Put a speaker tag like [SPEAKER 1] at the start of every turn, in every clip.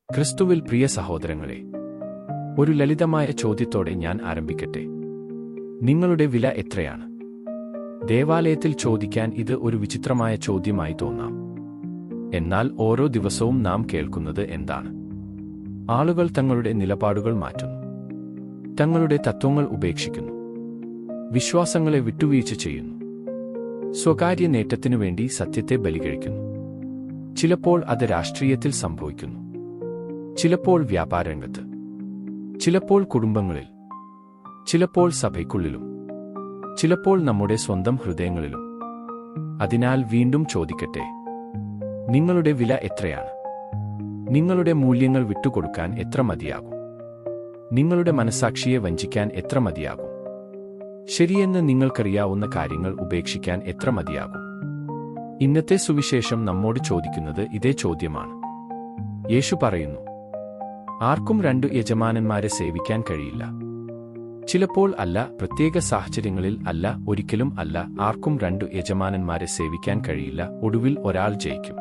[SPEAKER 1] ക്രിസ്തുവിൽ പ്രിയ സഹോദരങ്ങളെ, ഒരു ലളിതമായ ചോദ്യത്തോടെ ഞാൻ ആരംഭിക്കട്ടെ. നിങ്ങളുടെ വില എത്രയാണ്? ദേവാലയത്തിൽ ചോദിക്കാൻ ഇത് ഒരു വിചിത്രമായ ചോദ്യമായി തോന്നാം. എന്നാൽ ഓരോ ദിവസവും നാം കേൾക്കുന്നത് എന്താണ്? ആളുകൾ തങ്ങളുടെ നിലപാടുകൾ മാറ്റുന്നു, തങ്ങളുടെ തത്വങ്ങൾ ഉപേക്ഷിക്കുന്നു, വിശ്വാസങ്ങളെ വിട്ടുവീഴ്ച ചെയ്യുന്നു, സ്വകാര്യ നേട്ടത്തിനു വേണ്ടി സത്യത്തെ ബലികഴിക്കുന്നു. ചിലപ്പോൾ അത് രാഷ്ട്രീയത്തിൽ സംഭവിക്കുന്നു, ചിലപ്പോൾ വ്യാപാരരംഗത്ത്, ചിലപ്പോൾ കുടുംബങ്ങളിൽ, ചിലപ്പോൾ സഭയ്ക്കുള്ളിലും, ചിലപ്പോൾ നമ്മുടെ സ്വന്തം ഹൃദയങ്ങളിലും. അതിനാൽ വീണ്ടും ചോദിക്കട്ടെ, നിങ്ങളുടെ വില എത്രയാണ്? നിങ്ങളുടെ മൂല്യങ്ങൾ വിട്ടുകൊടുക്കാൻ എത്ര മതിയാകും? നിങ്ങളുടെ മനസ്സാക്ഷിയെ വഞ്ചിക്കാൻ എത്ര മതിയാകും? ശരിയെന്ന് നിങ്ങൾക്കറിയാവുന്ന കാര്യങ്ങൾ ഉപേക്ഷിക്കാൻ എത്ര മതിയാകും? ഇന്നത്തെ സുവിശേഷം നമ്മോട് ചോദിക്കുന്നത് ഇതേ ചോദ്യമാണ്. യേശു പറയുന്നു, ആർക്കും രണ്ടു യജമാനന്മാരെ സേവിക്കാൻ കഴിയില്ല. ചിലപ്പോൾ അല്ല, പ്രത്യേക സാഹചര്യങ്ങളിൽ അല്ല, ഒരിക്കലും അല്ല. ആർക്കും രണ്ടു യജമാനന്മാരെ സേവിക്കാൻ കഴിയില്ല. ഒടുവിൽ ഒരാൾ ജയിക്കും.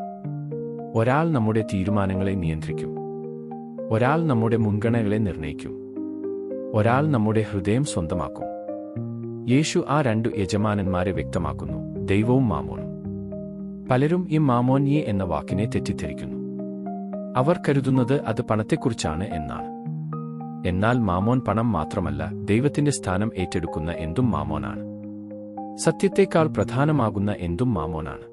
[SPEAKER 1] ഒരാൾ നമ്മുടെ തീരുമാനങ്ങളെ നിയന്ത്രിക്കും, ഒരാൾ നമ്മുടെ മുൻഗണനകളെ നിർണ്ണയിക്കും, ഒരാൾ നമ്മുടെ ഹൃദയം സ്വന്തമാക്കും. യേശു ആ രണ്ടു യജമാനന്മാരെ വ്യക്തമാക്കുന്നു: ദൈവവും മാമോനും. പലരും ഈ മാമോന്യെ എന്ന വാക്കിനെ തെറ്റിദ്ധരിക്കുന്നു. അവർ കരുതുന്നത് അത് പണത്തെക്കുറിച്ചാണ് എന്നാണ്. എന്നാൽ മാമോൻ പണം മാത്രമല്ല, ദൈവത്തിന്റെ സ്ഥാനം ഏറ്റെടുക്കുന്ന എന്തും മാമോനാണ്. സത്യത്തേക്കാൾ പ്രധാനമാകുന്ന എന്തും മാമോനാണ്.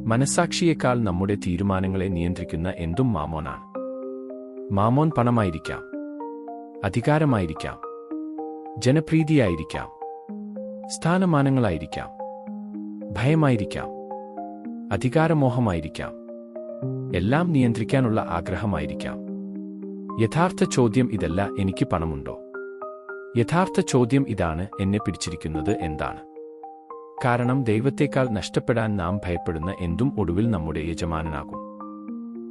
[SPEAKER 1] മനസ്സാക്ഷിയേക്കാൾ നമ്മുടെ തീരുമാനങ്ങളെ നിയന്ത്രിക്കുന്ന എന്തും മാമോനാണ്. മാമോൻ പണമായിരിക്കാം, അധികാരമായിരിക്കാം, ജനപ്രീതിയായിരിക്കാം, സ്ഥാനമാനങ്ങളായിരിക്കാം, ഭയമായിരിക്കാം, അധികാരമോഹമായിരിക്കാം, എല്ലാം നിയന്ത്രിക്കാനുള്ള ആഗ്രഹമായിരിക്കാം. യഥാർത്ഥ ചോദ്യം ഇതല്ല, എനിക്ക് പണമുണ്ടോ? യഥാർത്ഥ ചോദ്യം ഇതാണ്, എന്നെ പിടിച്ചിരിക്കുന്നത് എന്താണ്? കാരണം ദൈവത്തേക്കാൾ നഷ്ടപ്പെടാൻ നാം ഭയപ്പെടുന്ന എന്തും ഒടുവിൽ നമ്മുടെ യജമാനനാകും.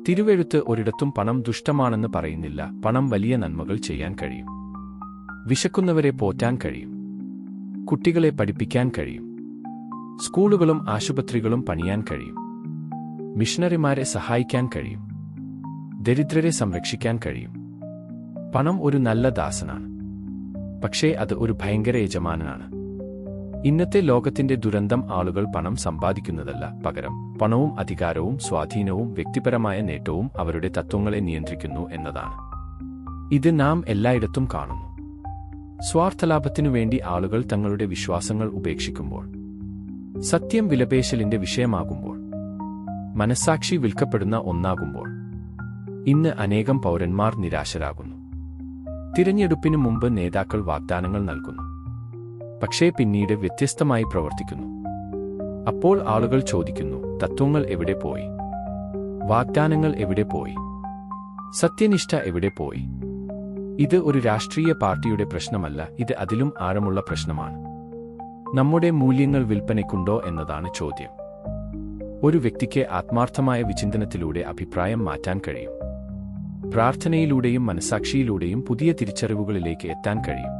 [SPEAKER 1] തിരുവെഴുത്ത് ഒരിടത്തും പണം ദുഷ്ടമാണെന്ന് പറയുന്നില്ല. പണം വലിയ നന്മകൾ ചെയ്യാൻ കഴിയും. വിശക്കുന്നവരെ പോറ്റാൻ കഴിയും, കുട്ടികളെ പഠിപ്പിക്കാൻ കഴിയും, സ്കൂളുകളും ആശുപത്രികളും പണിയാൻ കഴിയും, മിഷണറിമാരെ സഹായിക്കാൻ കഴിയും, ദരിദ്രരെ സംരക്ഷിക്കാൻ കഴിയും. പണം ഒരു നല്ല ദാസനാണ്, പക്ഷേ അത് ഒരു ഭയങ്കര യജമാനനാണ്. ഇന്നത്തെ ലോകത്തിന്റെ ദുരന്തം ആളുകൾ പണം സമ്പാദിക്കുന്നതല്ല, പകരം പണവും അധികാരവും സ്വാധീനവും വ്യക്തിപരമായ നേട്ടവും അവരുടെ തത്വങ്ങളെ നിയന്ത്രിക്കുന്നു എന്നതാണ്. ഇത് നാം എല്ലായിടത്തും കാണുന്നു. സ്വാർത്ഥലാഭത്തിനു വേണ്ടി ആളുകൾ തങ്ങളുടെ വിശ്വാസങ്ങൾ ഉപേക്ഷിക്കുമ്പോൾ, സത്യം വിലപേശലിന്റെ വിഷയമാകുമ്പോൾ, മനസ്സാക്ഷി വിൽക്കപ്പെടുന്ന ഒന്നാകുമ്പോൾ, ഇന്ന് അനേകം പൗരന്മാർ നിരാശരാകുന്നു. തിരഞ്ഞെടുപ്പിനു മുമ്പ് നേതാക്കൾ വാഗ്ദാനങ്ങൾ നൽകുന്നു, പക്ഷേ പിന്നീട് വ്യത്യസ്തമായി പ്രവർത്തിക്കുന്നു. അപ്പോൾ ആളുകൾ ചോദിക്കുന്നു, തത്വങ്ങൾ എവിടെ പോയി? വാഗ്ദാനങ്ങൾ എവിടെ പോയി? സത്യനിഷ്ഠ എവിടെ പോയി? ഇത് ഒരു രാഷ്ട്രീയ പാർട്ടിയുടെ പ്രശ്നമല്ല, ഇത് അതിലും ആഴമുള്ള പ്രശ്നമാണ്. നമ്മുടെ മൂല്യങ്ങൾ വിൽപ്പനയ്ക്കുണ്ടോ എന്നതാണ് ചോദ്യം. ഒരു വ്യക്തിക്ക് ആത്മാർത്ഥമായ വിചിന്തനത്തിലൂടെ അഭിപ്രായം മാറ്റാൻ കഴിയും. പ്രാർത്ഥനയിലൂടെയും മനസ്സാക്ഷിയിലൂടെയും പുതിയ തിരിച്ചറിവുകളിലേക്ക് എത്താൻ കഴിയും.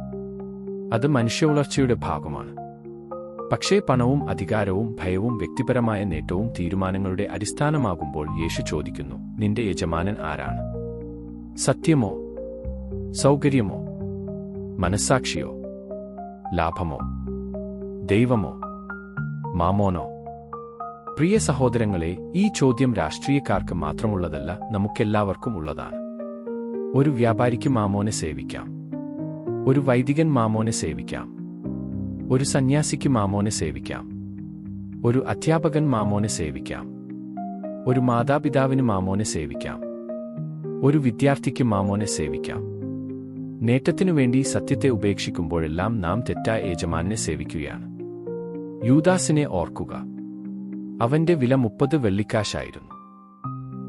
[SPEAKER 1] അത് മനുഷ്യവളർച്ചയുടെ ഭാഗമാണ്. പക്ഷേ പണവും അധികാരവും ഭയവും വ്യക്തിപരമായ നേട്ടവും തീരുമാനങ്ങളുടെ അടിസ്ഥാനമാകുമ്പോൾ യേശു ചോദിക്കുന്നു, നിന്റെ യജമാനൻ ആരാണ്? സത്യമോ, സൗകര്യമോ, മനസ്സാക്ഷിയോ, ലാഭമോ, ദൈവമോ, മാമോനോ? പ്രിയ സഹോദരങ്ങളെ, ഈ ചോദ്യം രാഷ്ട്രീയക്കാർക്ക് മാത്രമുള്ളതല്ല, നമുക്കെല്ലാവർക്കും ഉള്ളതാണ്. ഒരു വ്യാപാരിക്ക് മാമോനെ സേവിക്കാം, ഒരു വൈദികൻ മാമോനെ സേവിക്കാം, ഒരു സന്യാസിക്ക് മാമോനെ സേവിക്കാം, ഒരു അധ്യാപകൻ മാമോനെ സേവിക്കാം, ഒരു മാതാപിതാവിന് മാമോനെ സേവിക്കാം, ഒരു വിദ്യാർത്ഥിക്ക് മാമോനെ സേവിക്കാം. നേട്ടത്തിനു വേണ്ടി സത്യത്തെ ഉപേക്ഷിക്കുമ്പോഴെല്ലാം നാം തെറ്റായ യജമാനെ സേവിക്കുകയാണ്. യൂദാസിനെ ഓർക്കുക, അവന്റെ വില 30 വെള്ളിക്കാശായിരുന്നു.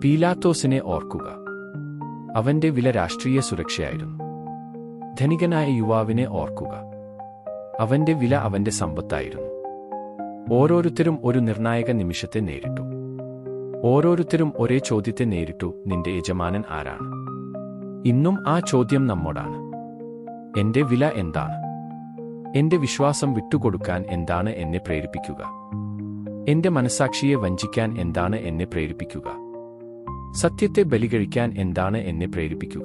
[SPEAKER 1] പീലാത്തോസിനെ ഓർക്കുക, അവന്റെ വില രാഷ്ട്രീയ സുരക്ഷയായിരുന്നു. ധനികനായ യുവാവിനെ ഓർക്കുക, അവന്റെ വില അവന്റെ സമ്പത്തായിരുന്നു. ഓരോരുത്തരും ഒരു നിർണായക നിമിഷത്തെ നേരിട്ടു. ഓരോരുത്തരും ഒരേ ചോദ്യത്തെ നേരിട്ടു: നിന്റെ യജമാനൻ ആരാണ്? ഇന്നും ആ ചോദ്യം നമ്മോടാണ്. എന്റെ വില എന്താണ്? എന്റെ വിശ്വാസം വിട്ടുകൊടുക്കാൻ എന്താണ് എന്നെ പ്രേരിപ്പിക്കുക? എന്റെ മനസ്സാക്ഷിയെ വഞ്ചിക്കാൻ എന്താണ് എന്നെ പ്രേരിപ്പിക്കുക? സത്യത്തെ ബലികഴിക്കാൻ എന്താണ് എന്നെ പ്രേരിപ്പിക്കുക?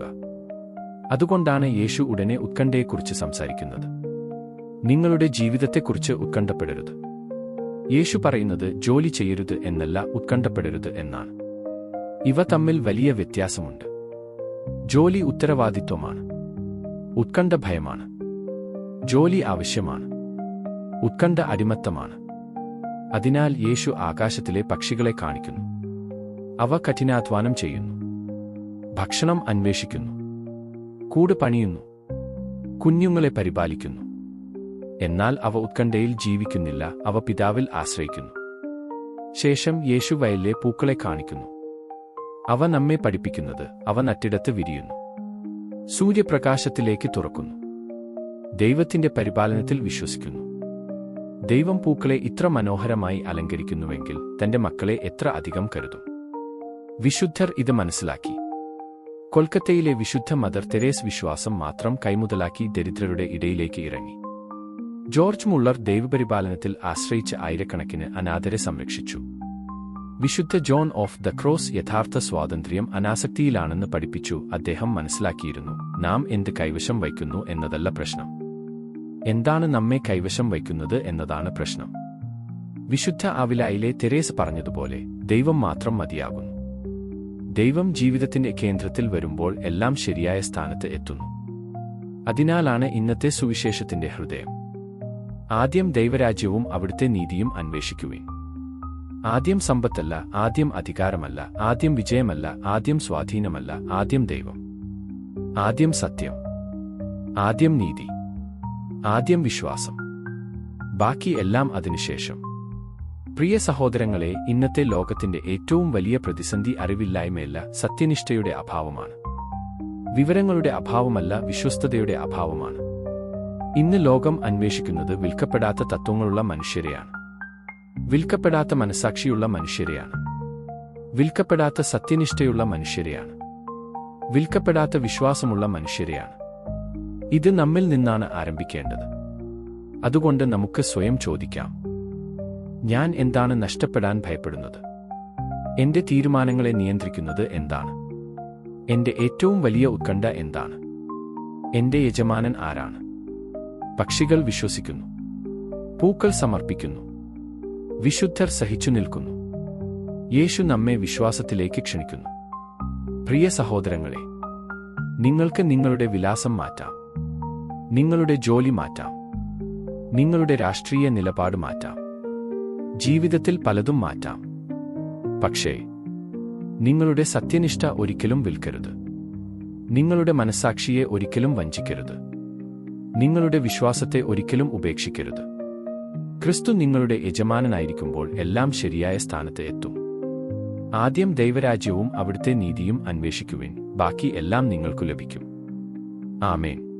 [SPEAKER 1] അതുകൊണ്ടാണ് യേശു ഉടനെ ഉത്കണ്ഠയെക്കുറിച്ച് സംസാരിക്കുന്നത്. നിങ്ങളുടെ ജീവിതത്തെക്കുറിച്ച് ഉത്കണ്ഠപ്പെടരുത്. യേശു പറയുന്നത് ജോലി ചെയ്യരുത് എന്നല്ല, ഉത്കണ്ഠപ്പെടരുത് എന്നാണ്. ഇവ തമ്മിൽ വലിയ വ്യത്യാസമുണ്ട്. ജോലി ഉത്തരവാദിത്വമാണ്. ഉത്കണ്ഠ ഭയമാണ്. ജോലി ആവശ്യമാണ്. ഉത്കണ്ഠ അടിമത്തമാണ്. അതിനാൽ യേശു ആകാശത്തിലെ പക്ഷികളെ കാണിക്കുന്നു. അവ കഠിനാധ്വാനം ചെയ്യുന്നു, ഭക്ഷണം അന്വേഷിക്കുന്നു, കൂട് പണിയുന്നു, കുഞ്ഞുങ്ങളെ പരിപാലിക്കുന്നു. എന്നാൽ അവ ഉത്കണ്ഠയിൽ ജീവിക്കുന്നില്ല, അവ പിതാവിൽ ആശ്രയിക്കുന്നു. ശേഷം യേശു വയലിലെ പൂക്കളെ കാണിക്കുന്നു. അവ നമ്മെ പഠിപ്പിക്കുന്നത് അവ നട്ടിടത്ത് വിരിയുന്നു, സൂര്യപ്രകാശത്തിലേക്ക് തുറക്കുന്നു, ദൈവത്തിന്റെ പരിപാലനത്തിൽ വിശ്വസിക്കുന്നു. ദൈവം പൂക്കളെ ഇത്ര മനോഹരമായി അലങ്കരിക്കുന്നുവെങ്കിൽ തന്റെ മക്കളെ എത്ര അധികം കരുതും. വിശുദ്ധർ ഇത് മനസ്സിലാക്കി. കൊൽക്കത്തയിലെ വിശുദ്ധ മദർ തെരേസ് വിശ്വാസം മാത്രം കൈമുതലാക്കി ദരിദ്രരുടെ ഇടയിലേക്ക് ഇറങ്ങി. ജോർജ് മുള്ളർ ദൈവപരിപാലനത്തിൽ ആശ്രയിച്ച് ആയിരക്കണക്കിന് അനാഥരെ സംരക്ഷിച്ചു. വിശുദ്ധ ജോൺ ഓഫ് ദ ക്രോസ് യഥാർത്ഥ സ്വാതന്ത്ര്യം അനാസക്തിയിലാണെന്ന് പഠിപ്പിച്ചു. അദ്ദേഹം മനസ്സിലാക്കിയിരുന്നു, നാം എന്ത് കൈവശം വയ്ക്കുന്നു എന്നതല്ല പ്രശ്നം, എന്താണ് നമ്മെ കൈവശം വയ്ക്കുന്നത് എന്നതാണ് പ്രശ്നം. വിശുദ്ധ ആവിലായിലെ തെരേസ് പറഞ്ഞതുപോലെ, ദൈവം മാത്രം മതിയാകുന്നു. ദൈവം ജീവിതത്തിന്റെ കേന്ദ്രത്തിൽ വരുമ്പോൾ എല്ലാം ശരിയായ സ്ഥാനത്ത് എത്തുന്നു. അതിനാലാണ് ഇന്നത്തെ സുവിശേഷത്തിന്റെ ഹൃദയം. ആദ്യം ദൈവരാജ്യവും അവിടുത്തെ നീതിയും അന്വേഷിക്കുവിൻ. ആദ്യം സമ്പത്തല്ല, ആദ്യം അധികാരമല്ല, ആദ്യം വിജയമല്ല, ആദ്യം സ്വാധീനമല്ല, ആദ്യം ദൈവം, ആദ്യം സത്യം, ആദ്യം നീതി, ആദ്യം വിശ്വാസം, ബാക്കി എല്ലാം അതിനുശേഷം. പ്രിയ സഹോദരങ്ങളെ, ഇന്നത്തെ ലോകത്തിന്റെ ഏറ്റവും വലിയ പ്രതിസന്ധി അറിവില്ലായ്മയല്ല, സത്യനിഷ്ഠയുടെ അഭാവമാണ്. വിവരങ്ങളുടെ അഭാവമല്ല, വിശ്വസ്തതയുടെ അഭാവമാണ്. ഇന്ന് ലോകം അന്വേഷിക്കുന്നത് വിൽക്കപ്പെടാത്ത തത്വങ്ങളുള്ള മനുഷ്യരെയാണ്, വിൽക്കപ്പെടാത്ത മനസ്സാക്ഷിയുള്ള മനുഷ്യരെയാണ്, വിൽക്കപ്പെടാത്ത സത്യനിഷ്ഠയുള്ള മനുഷ്യരെയാണ്, വിൽക്കപ്പെടാത്ത വിശ്വാസമുള്ള മനുഷ്യരെയാണ്. ഇത് നമ്മിൽ നിന്നാണ് ആരംഭിക്കേണ്ടത്. അതുകൊണ്ട് നമുക്ക് സ്വയം ചോദിക്കാം, ഞാൻ എന്താണ് നഷ്ടപ്പെടാൻ ഭയപ്പെടുന്നത്? എന്റെ തീരുമാനങ്ങളെ നിയന്ത്രിക്കുന്നത് എന്താണ്? എന്റെ ഏറ്റവും വലിയ ഉത്കണ്ഠ എന്താണ്? എന്റെ യജമാനൻ ആരാണ്? പക്ഷികൾ വിശ്വസിക്കുന്നു, പൂക്കൾ സമർപ്പിക്കുന്നു, വിശുദ്ധർ സഹിച്ചു നിൽക്കുന്നു. യേശു നമ്മെ വിശ്വാസത്തിലേക്ക് ക്ഷണിക്കുന്നു. പ്രിയ സഹോദരങ്ങളെ, നിങ്ങൾക്ക് നിങ്ങളുടെ വിലാസം മാറ്റാം, നിങ്ങളുടെ ജോലി മാറ്റാം, നിങ്ങളുടെ രാഷ്ട്രീയ നിലപാട് മാറ്റാം, ജീവിതത്തിൽ പലതും മാറ്റാം. പക്ഷേ നിങ്ങളുടെ സത്യനിഷ്ഠ ഒരിക്കലും വിൽക്കരുത്. നിങ്ങളുടെ മനസ്സാക്ഷിയെ ഒരിക്കലും വഞ്ചിക്കരുത്. നിങ്ങളുടെ വിശ്വാസത്തെ ഒരിക്കലും ഉപേക്ഷിക്കരുത്. ക്രിസ്തു നിങ്ങളുടെ യജമാനനായിരിക്കുമ്പോൾ എല്ലാം ശരിയായ സ്ഥാനത്ത് എത്തും. ആദ്യം ദൈവരാജ്യവും അവിടുത്തെ നീതിയും അന്വേഷിക്കുവിൻ, ബാക്കി എല്ലാം നിങ്ങൾക്കു ലഭിക്കും. ആമേൻ.